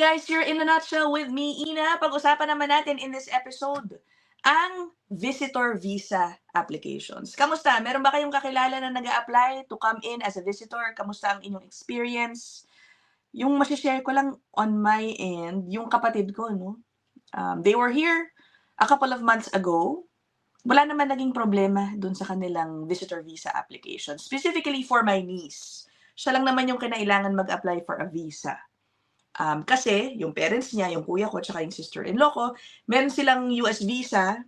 guys, you're in a nutshell with me, Ina. Pag-usapan naman natin in this episode ang visitor visa applications. Kamusta? Meron ba kayong kakilala na nag-a-apply to come in as a visitor? Kamusta ang inyong experience? Yung masishare ko lang on my end, yung kapatid ko, no? They were here a couple of months ago. Wala naman naging problema dun sa kanilang visitor visa application. Specifically for my niece. Siya lang naman yung kinailangan mag-apply for a visa. Kasi yung parents niya, yung kuya ko, tsaka yung sister-in-law ko, meron silang US visa,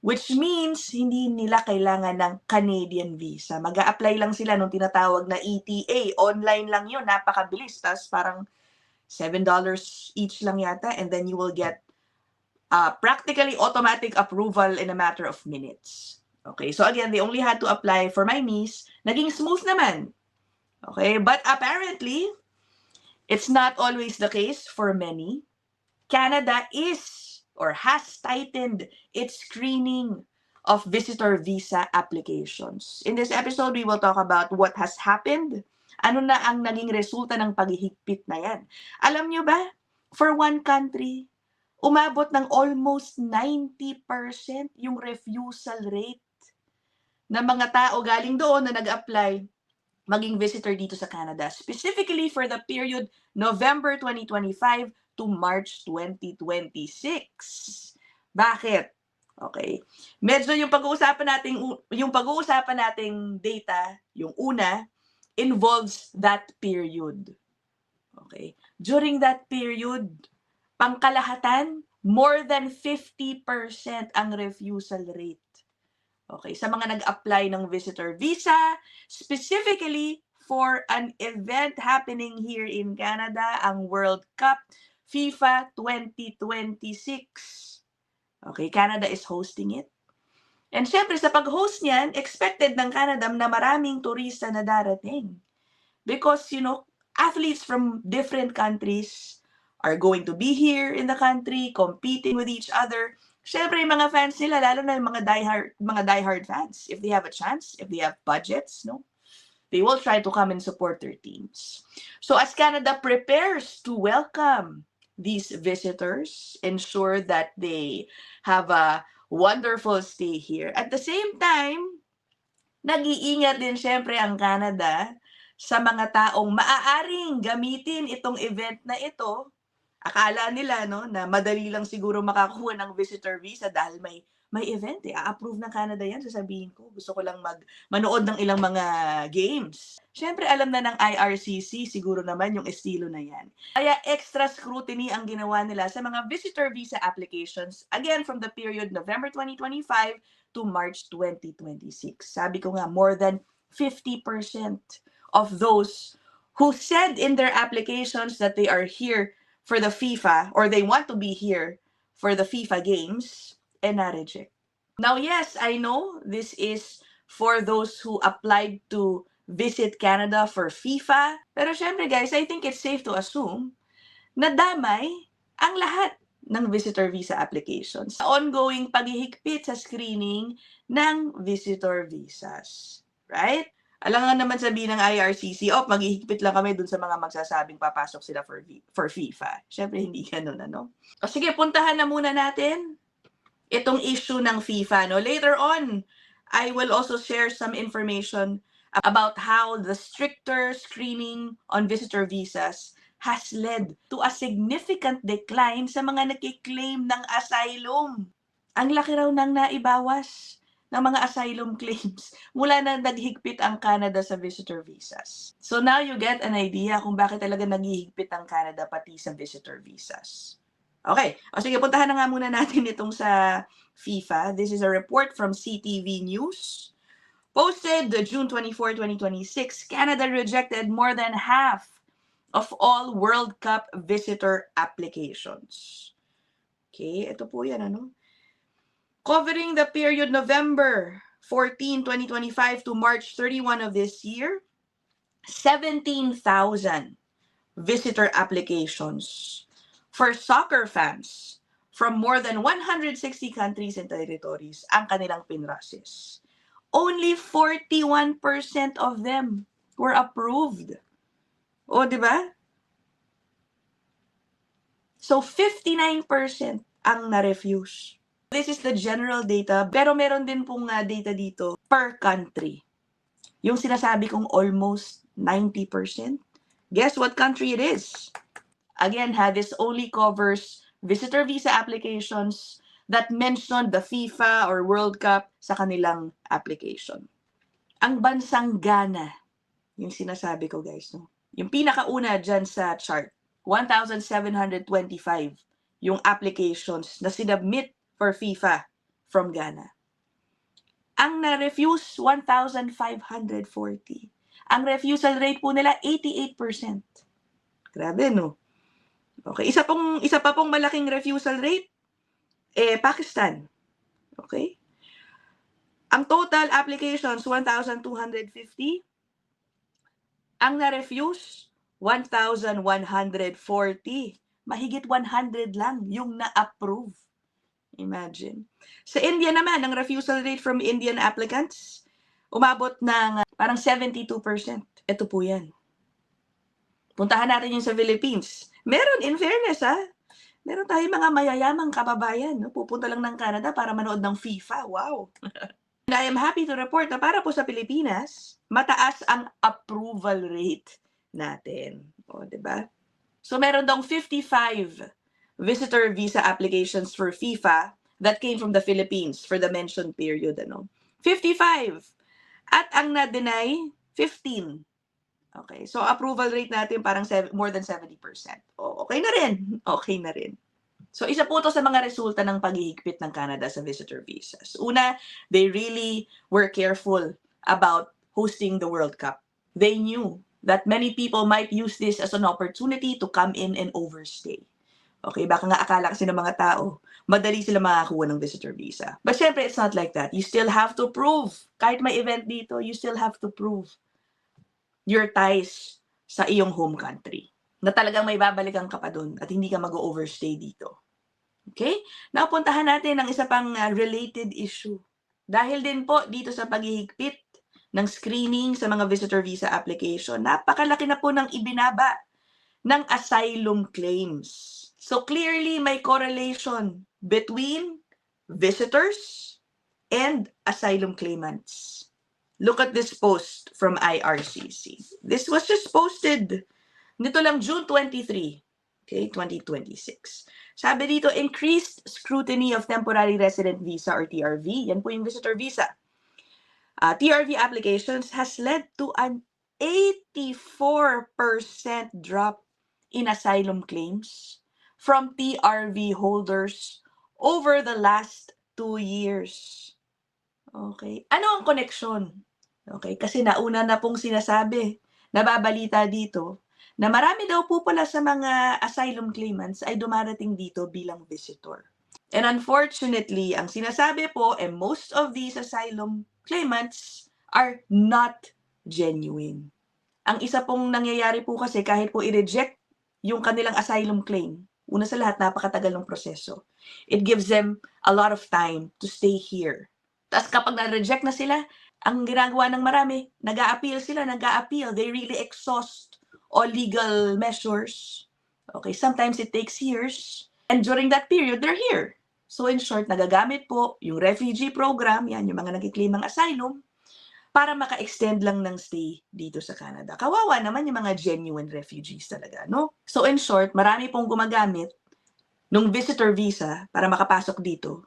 which means hindi nila kailangan ng Canadian visa. Mag-a-apply lang sila nung tinatawag na ETA. Online lang yun, napakabilis. Tapos parang $7 each lang yata, and then you will get practically automatic approval in a matter of minutes. Okay, so again, they only had to apply for my niece. Naging smooth naman. Okay, but apparently, it's not always the case for many. Canada is or has tightened its screening of visitor visa applications. In this episode, we will talk about what has happened. Ano na ang naging resulta ng paghihigpit na yan? Alam nyo ba, for one country, umabot ng almost 90% yung refusal rate ng mga tao galing doon na nag-apply maging visitor dito sa Canada, specifically for the period November 2025 to March 2026. Bakit? Okay. Medyo yung pag-uusapan nating data, yung una, involves that period. Okay. During that period, pangkalahatan, more than 50% ang refusal rate. Okay, sa mga nag-apply ng visitor visa, specifically for an event happening here in Canada, ang World Cup FIFA 2026. Okay, Canada is hosting it. And syempre, sa pag-host niyan, expected ng Canada na maraming turista na darating. Because, athletes from different countries are going to be here in the country, competing with each other. Syempre, yung mga fans nila, lalo na yung mga diehard fans, if they have a chance, if they have budgets, they will try to come and support their teams. So as Canada prepares to welcome these visitors, ensure that they have a wonderful stay here. At the same time, nag-iingat din syempre ang Canada sa mga taong maaaring gamitin itong event na ito. Akala nila na madali lang siguro makakuha ng visitor visa dahil may event A-approve ng Canada yan, sasabihin ko. Gusto ko lang manood ng ilang mga games. Siyempre, alam na ng IRCC siguro naman yung estilo na yan. Kaya extra scrutiny ang ginawa nila sa mga visitor visa applications, again, from the period November 2025 to March 2026. Sabi ko nga, more than 50% of those who said in their applications that they are here for the FIFA, or they want to be here for the FIFA games, and na-reject. Now, yes, I know this is for those who applied to visit Canada for FIFA. Pero syempre guys, I think it's safe to assume na damay ang lahat ng visitor visa applications. Ongoing paghihigpit sa screening ng visitor visas. Right? Alam nga naman sabihin ng IRCC, maghihigpit lang kami dun sa mga magsasabing papasok sila for FIFA. Siyempre, hindi ganun, O sige, puntahan na muna natin itong issue ng FIFA, Later on, I will also share some information about how the stricter screening on visitor visas has led to a significant decline sa mga nagkiklaim ng asylum. Ang laki raw ng naibawas ng mga asylum claims mula na naghigpit ang Canada sa visitor visas. So now you get an idea kung bakit talaga naghihigpit ang Canada pati sa visitor visas. Okay, sige, puntahan na nga muna natin itong sa FIFA. This is a report from CTV News. Posted June 24, 2026, Canada rejected more than half of all World Cup visitor applications. Okay, ito po yan, Covering the period November 14, 2025 to March 31 of this year, 17,000 visitor applications for soccer fans from more than 160 countries and territories ang kanilang pinrasis. Only 41% of them were approved. O, di ba? So 59% ang na-refuse. This is the general data, pero meron din pong data dito per country. Yung sinasabi kong almost 90%. Guess what country it is? Again, this only covers visitor visa applications that mention the FIFA or World Cup sa kanilang application. Ang bansang Ghana, yung sinasabi ko guys, no? Yung pinakauna dyan sa chart, 1,725 yung applications na sinubmit for FIFA from Ghana. Ang na-refuse, 1,540. Ang refusal rate po nila, 88%. Grabe, no? Okay, isa pa pong malaking refusal rate, Pakistan. Okay? Ang total applications, 1,250. Ang na-refuse, 1,140. Mahigit 100 lang yung na-approve. Imagine. Sa India naman, ang refusal rate from Indian applicants, umabot ng parang 72%. Ito po yan. Puntahan natin yung sa Philippines. Meron, in fairness meron tayong mga mayayamang kababayan. No? Pupunta lang ng Canada para manood ng FIFA. Wow! And I am happy to report na para po sa Pilipinas, mataas ang approval rate natin. O, diba? So, meron daw 55 visitor visa applications for FIFA that came from the Philippines for the mentioned period. 55! At ang na-deny, 15. Okay, so approval rate natin parang more than 70%. Okay na rin. Okay na rin. So isa po to sa mga resulta ng paghihigpit ng Canada sa visitor visas. Una, they really were careful about hosting the World Cup. They knew that many people might use this as an opportunity to come in and overstay. Okay, baka nga akala kasi ng mga tao, madali sila makakuha ng visitor visa. But syempre, it's not like that. You still have to prove. Kahit may event dito, you still have to prove your ties sa iyong home country. Na talagang may babalikan ka pa dun at hindi ka mag-overstay dito. Okay? Now, puntahan natin ang isa pang related issue. Dahil din po dito sa paghihigpit ng screening sa mga visitor visa application, napakalaki na po ng ibinaba ng asylum claims. So clearly, may correlation between visitors and asylum claimants. Look at this post from IRCC. This was just posted nito lang June 23, okay, 2026. Sabi dito, increased scrutiny of temporary resident visa or TRV. Yan po yung visitor visa. TRV applications has led to an 84% drop in asylum claims from TRV holders over the last 2 years. Okay. Ano ang koneksyon? Okay, kasi nauna na pong sinasabi, nababalita dito, na marami daw po pala sa mga asylum claimants ay dumarating dito bilang visitor. And unfortunately, ang sinasabi po, most of these asylum claimants are not genuine. Ang isa pong nangyayari po kasi kahit po i-reject yung kanilang asylum claim, una sa lahat, napakatagal ng proseso. It gives them a lot of time to stay here. Tapos kapag na-reject na sila, ang ginagawa ng marami, nag-a-appeal sila, nag-a-appeal. They really exhaust all legal measures. Okay, sometimes it takes years. And during that period, they're here. So in short, nagagamit po yung refugee program, yan, yung mga nag-claim ng asylum, para maka-extend lang ng stay dito sa Canada. Kawawa naman yung mga genuine refugees talaga, no? So in short, marami pong gumagamit ng visitor visa para makapasok dito.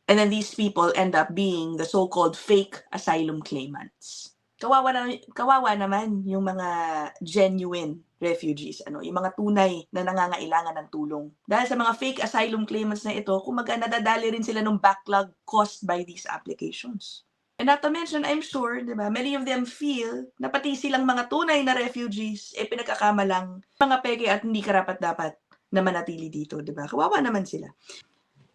And then these people end up being the so-called fake asylum claimants. Kawawa naman yung mga genuine refugees, yung mga tunay na nangangailangan ng tulong. Dahil sa mga fake asylum claimants na ito, kumaga nadadali rin sila ng backlog caused by these applications. And not to mention, I'm sure, di ba, many of them feel na pati silang mga tunay na refugees, pinagkakamalang mga peke at hindi karapat-dapat na manatili dito, di ba? Kawawa naman sila.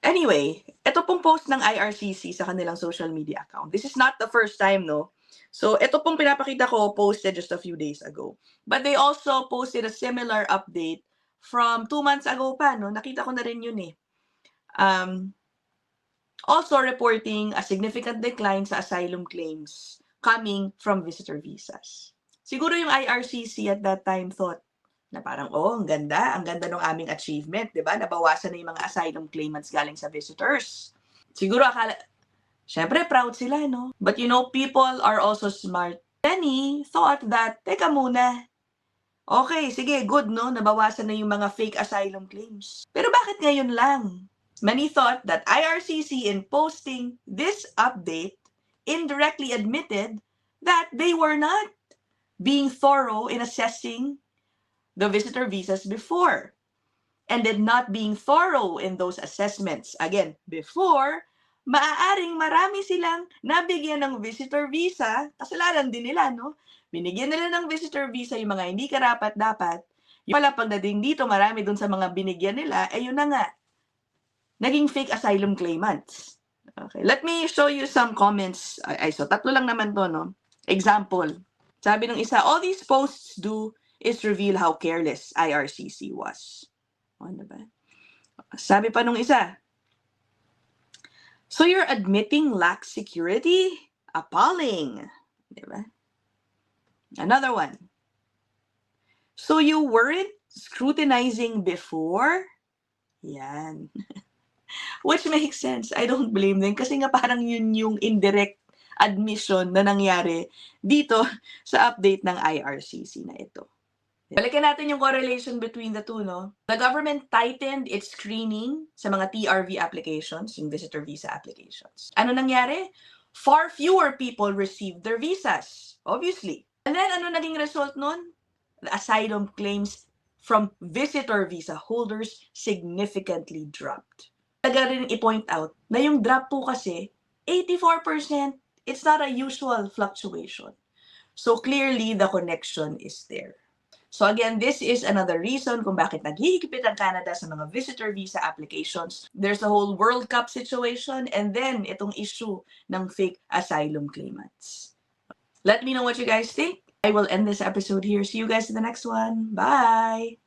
Anyway, ito pong post ng IRCC sa kanilang social media account. This is not the first time, no? So, ito pong pinapakita ko, posted just a few days ago. But they also posted a similar update from 2 months ago pa, no? Nakita ko na rin yun eh. Also reporting a significant decline sa asylum claims coming from visitor visas. Siguro yung IRCC at that time thought Na parang, oh, ang ganda ng aming achievement, di ba? Nabawasan na yung mga asylum claimants galing sa visitors. Siguro syempre proud sila, no? But people are also smart. Many thought that, teka muna, okay, sige, good, no? Nabawasan na yung mga fake asylum claims. Pero bakit ngayon lang? Many thought that IRCC, in posting this update, indirectly admitted that they were not being thorough in assessing the visitor visas before. And then not being thorough in those assessments. Again, before, maaaring marami silang nabigyan ng visitor visa, kasalanan din nila, no? Binigyan nila ng visitor visa yung mga hindi karapat-dapat. Yung pala pagdating dito, marami dun sa mga binigyan nila, yun na nga, naging fake asylum claimants. Okay, let me show you some comments. So tatlo lang naman to, no? Example, sabi ng isa, all these posts do is reveal how careless IRCC was. Ano ba? Sabi pa nung isa, so you're admitting lack security? Appalling. Diba? Another one. So you weren't scrutinizing before? Yan. Which makes sense. I don't blame them kasi nga parang yun yung indirect admission na nangyari dito sa update ng IRCC na ito. Balikan natin yung correlation between the two, no? The government tightened its screening sa mga TRV applications, yung visitor visa applications. Ano nangyari? Far fewer people received their visas, obviously. And then, ano naging result nun? The asylum claims from visitor visa holders significantly dropped. Taga rin i-point out na yung drop po kasi, 84%, it's not a usual fluctuation. So clearly, the connection is there. So again, this is another reason kung bakit naghihigpit ang Canada sa mga visitor visa applications. There's a whole World Cup situation and then itong issue ng fake asylum claimants. Let me know what you guys think. I will end this episode here. See you guys in the next one. Bye!